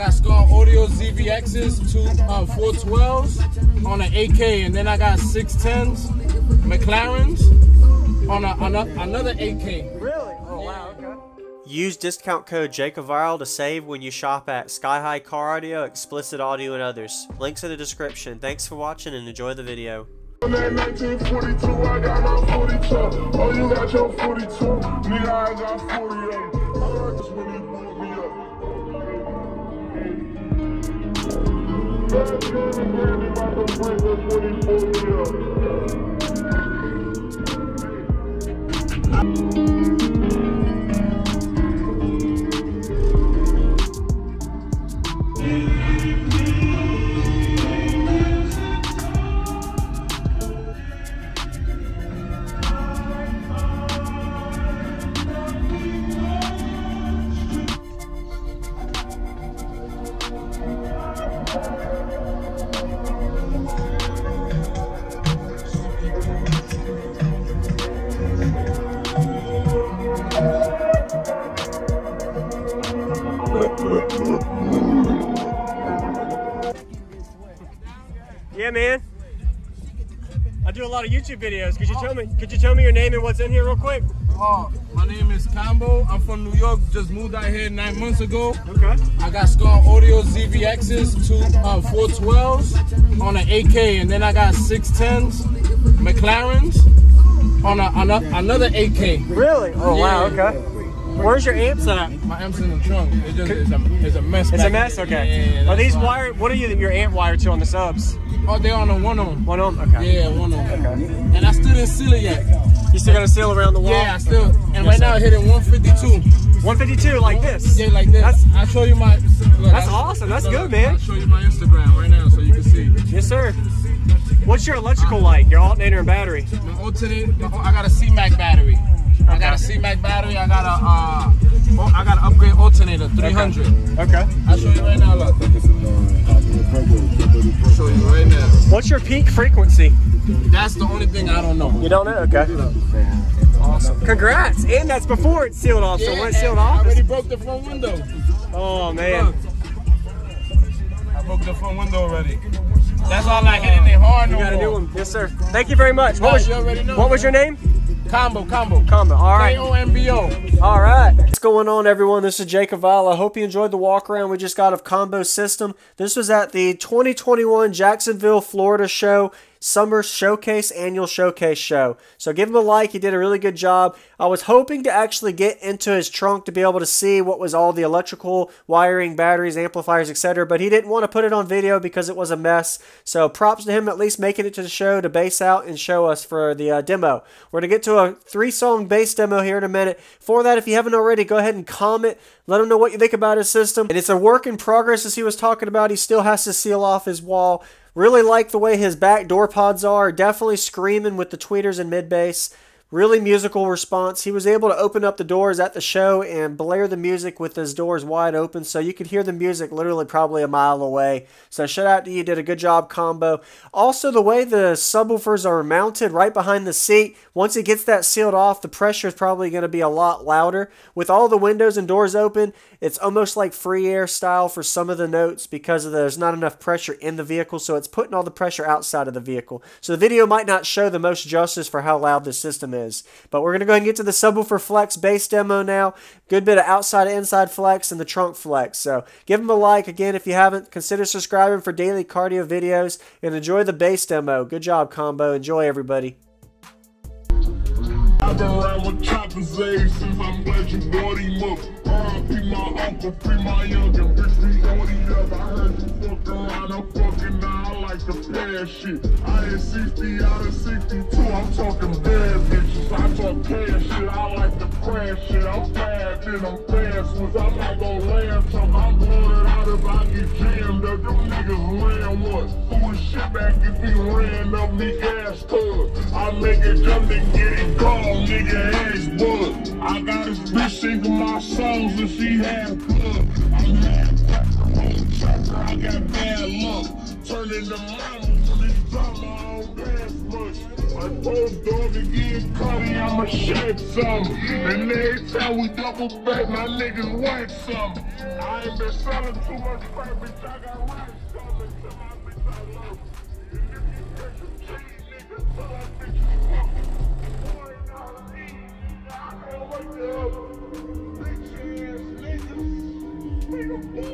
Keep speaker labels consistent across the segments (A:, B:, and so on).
A: I got Audio ZVXs, two 412s on an AK, and then I got 610s, McLarens on another AK.
B: Really? Oh, wow, okay.
C: Use discount code JacobViral to save when you shop at Sky High Car Audio, Explicit Audio, and others. Links in the description. Thanks for watching and enjoy the video.
D: On that 1942, I got my 42. Oh, you got your 42. Nigga, I got 48. I just when you pull me up. Bad girl and Randy about to break us when he pull me up.
B: Yeah, man. I do a lot of YouTube videos. Could you tell me your name and what's in here real quick?
A: My name is Kombo. I'm from New York. Just moved out here 9 months ago.
B: Okay.
A: I got Audio ZVXs, two 412s on an AK, and then I got 610s, McLarens on another AK.
B: Really? Oh, yeah. Wow. Okay. Where's your amps at?
A: My amps in the trunk. It just is a mess.
B: It's a mess. Okay.
A: Yeah,
B: are these wired? What are your amp wired to on the subs?
A: Oh, they're on a 1 ohm.
B: 1 ohm. Okay.
A: Yeah, 1 ohm.
B: Okay.
A: And I still didn't seal it yet.
B: You still got to seal around the wall?
A: Yeah, I still. And right now, I hit it 152.
B: 152, like this.
A: Yeah, like this. I'll show you my. Look,
B: that's awesome. That's good, man.
A: I'll show you my Instagram right now so you can see.
B: Yes, sir. What's your electrical like? Your alternator and battery?
A: My alternator. I got a C-Mac battery. Okay. I got a C-Mac battery. I got an upgrade alternator 300.
B: Okay.
A: I'll show you right now. Look. I'll show you right now.
B: What's your peak frequency?
A: That's the only thing I don't know.
B: You don't know? Okay. Awesome. Congrats. And that's before it's sealed off.
A: Yeah,
B: so when it's sealed off,
A: I already broke the front window.
B: Oh man.
A: Look. I broke the front window already. That's all I hitting it hard.
B: You got a new one. Yes, sir. Thank you very much.
A: You already know,
B: what was your name?
A: Kombo.
B: All right.
A: Kombo.
B: All right.
C: What's going on, everyone? This is JacobViral. I hope you enjoyed the walk around we just got of Kombo's system. This was at the 2021 Jacksonville, Florida show. Summer Showcase, Annual Showcase show. So give him a like. He did a really good job. I was hoping to actually get into his trunk to be able to see what was all the electrical wiring, batteries, amplifiers, etc. But he didn't want to put it on video because it was a mess. So props to him at least making it to the show to bass out and show us for the demo. We're going to get to a 3-song bass demo here in a minute. For that, if you haven't already, go ahead and comment. Let him know what you think about his system. And it's a work in progress, as he was talking about. He still has to seal off his wall. Really like the way his back door pods are. Definitely screaming with the tweeters and mid bass. Really musical response. He was able to open up the doors at the show and blare the music with his doors wide open, so you could hear the music literally probably a mile away. So shout out to you. Did a good job, Kombo. Also, the way the subwoofers are mounted right behind the seat, once it gets that sealed off, the pressure is probably going to be a lot louder. With all the windows and doors open, it's almost like free air style for some of the notes because there's not enough pressure in the vehicle, so it's putting all the pressure outside of the vehicle. So the video might not show the most justice for how loud this system is. But we're going to go ahead and get to the subwoofer flex bass demo now. Good bit of outside to inside flex and the trunk flex. So give them a like. Again, if you haven't, consider subscribing for daily cardio videos and enjoy the bass demo. Good job, Kombo. Enjoy, everybody.
D: I've been around with choppers age since I'm glad you brought him up. R.I.P. my uncle, free my youngin', bitch, we already up. I heard you fuck around, I'm fucking now, I like the bad shit. I hit 60 out of 62, I'm talking bad bitches. I talk cash shit, I like the crash shit. I'm bad, then I'm fast ones, I'm not gon' laugh some. I'm blowing it out if I get jammed up, them niggas ran once. Who was shit back if he ran up me ass tub? I make it jump and get it gone, nigga ass bug. I got this bitch singing my songs and she had plug. I'm half I got bad luck. Turning the mama when it's drama, I don't pass much. I post dog again, Cuddy, I'ma shake some. And every time we double back, my niggas whack some. I ain't been selling too much crap, bitch, I got racks coming to my bitch I love. And if you catch a cheat, nigga, tell that bitch you fuck. Boy, not me, I can't wake you up. Bitch ass niggas, nigga boy.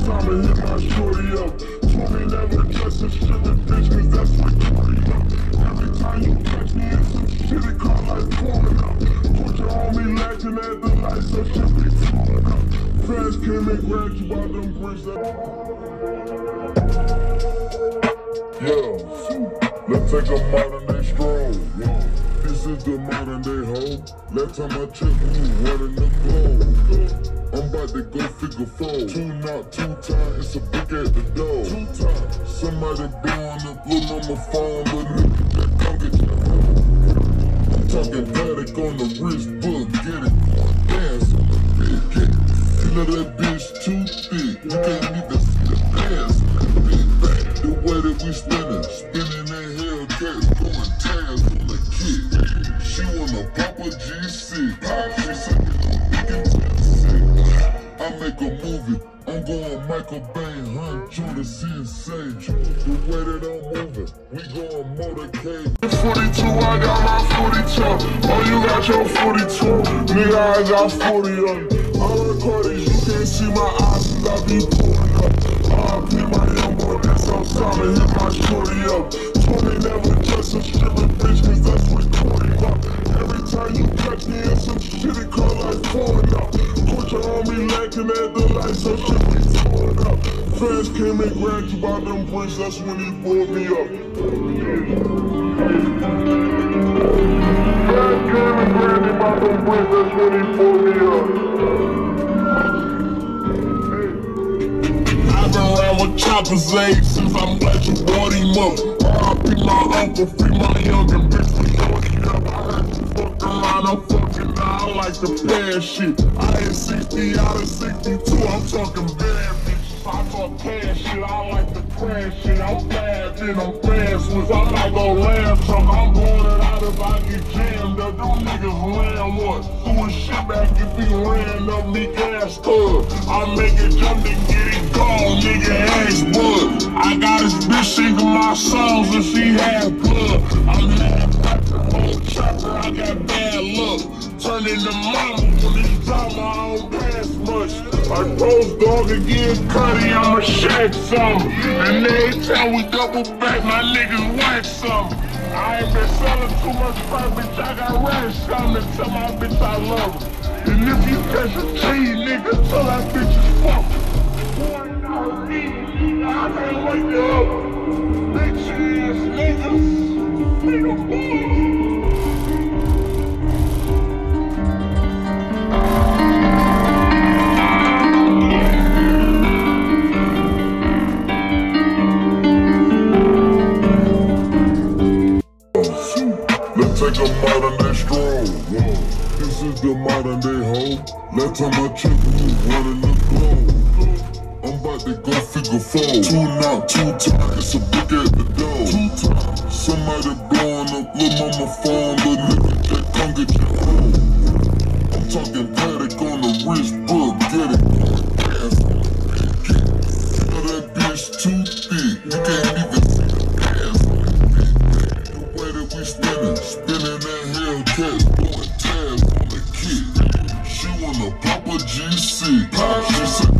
D: I'ma hit my shorty up. Told me never trust a stripping bitch, cause that's what shorty up. Every time you catch me in some shit, it call like pouring up. Put your homie lacking at the light, so shit be flowing up. Fans came and grabbed you by them bricks that... Yeah, let's take a modern day stroll. This is the modern day hoe. Last time I checked, we running the globe. I'm about to go figure four. 2 knock, 2 times, it's a brick at the door. 2 times, somebody blowing up, little mama phone, but nigga, that come get your phone. I'm talking Patek on the wrist, book, get it, dance on the bed. You know that bitch too thick, you can't even see the dance on that bitch. The way that we spinning that Hellcat, going tabs on the kid. She wanna pop a G6, she said, I make a movie, I'm going Michael Bay, Huncho to CSA. The way that I'm moving, we going motorcade. 42, I got my 42. Oh, you got your 42. Nigga, I got 40 on me. All the parties, you can't see my eyes, cause I be pulling up. I be my young boy, that's outside and hit my shorty up. Told me never trust a stripping bitch, cause that's what corny up. Every time you catch me in some shit, it call like pouring up. Put your homie lacking at the light, so shit be flowing up. Fans came and grabbed you by them bricks, that's when he pulled me up. Fans came and grabbed you by them bricks, that's when he pulled me up. I've been around with choppers age since I'm glad you brought him up. R.I.P. my uncle, free my younger bitch, we loading up. I heard you fuck around, I'm fucking now, I like to pass shit. I ain't 60 out of 62, I'm talking bad bitches. I talk cash shit, I like to crash shit. I'm fast and I'm fast with, I'm not gon' lamb truck. I'm blowing it out if I get jammed up. Them niggas ran what? Threw his shit back if he ran up me gas club. I make it jump and get it gone, nigga ass blood. I got this bitch singing my songs and she half blood. I'm half rapper, whole trapper, I got bad luck. Turn into mama when this drama, I don't pass much. I post dog again, Cuddy, I'ma shake some. And every time we double back, my niggas whack some. I ain't been selling too much crap, bitch, I got racks coming to my bitch I love her. And if you catch a cheat, nigga, tell that bitch you fuck. Boy, not me, I can't wake you up. Bitch ass niggas, nigga boy. Take a modern day stroll. This is the modern day hoe. Last time I checked, we running the globe. I'm about to go figure four. 2 knock, 2 times, it's a brick at the door. 2 times, somebody blowing up, little mama phone, little nigga, that come get your home. I'm talking Patek on the wrist, book, get it, dance on the bed. You know that bitch too thick, you can't even see the dance on the bed. The way that we spinning that Hellcat, going tabs on the kid. She wanna pop a G6, she said,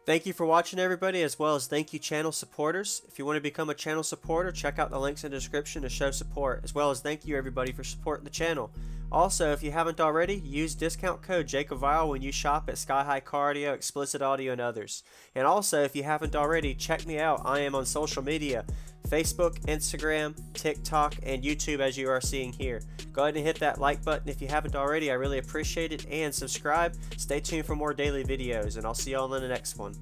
C: Thank you for watching, everybody, as well as thank you channel supporters. If you want to become a channel supporter, check out the links in the description to show support, as well as thank you everybody for supporting the channel. Also, if you haven't already, use discount code JacobViral when you shop at Sky High Cardio, Explicit Audio, and others. And also, if you haven't already, check me out. I am on social media, Facebook, Instagram, TikTok, and YouTube, as you are seeing here. Go ahead and hit that like button if you haven't already. I really appreciate it. And subscribe. Stay tuned for more daily videos, and I'll see y'all in the next one.